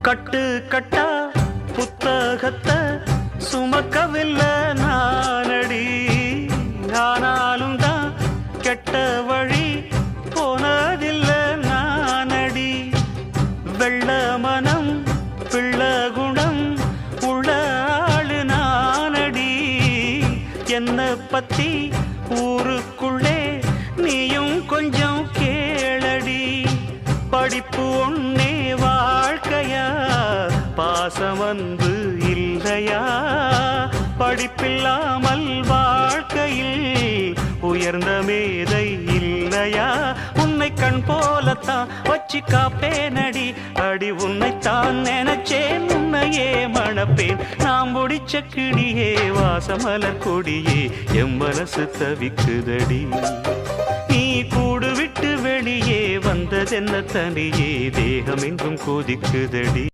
கட்டு கட்டா புத்தகத்தை சுமக்கவில்லை நானடி, ஆனாலும் தான் கெட்ட வழி போனதில்லை நானடி. வெள்ள மனம் பிள்ள குணம் உள்ள ஆளு நானடி. என்ன பத்தி ஊருக்குள்ளே நீயும் கொஞ்சம் கேளடி. படிப்பு ஒன்னே வாழ்க்கையா, பாசம் அன்பு இல்லையா? படிப்பில்லாமல் வாழ்க்கையில் உயர்ந்த மேதை இல்லையா? உன்னை கண் போலத்தான் வச்சு காப்பேனடி. அடி உன்னைத்தான் நினைச்சேன், உன்னையே மணப்பேன். நாம் முடிச்ச கிளியே வாசமலர் கொடியே, எம் மனசு தவிக்குதடி. நீ கூடு விட்டு வெளியே வந்ததென்ன தனியே, தேகம் எங்கும் கொதிக்குதடி.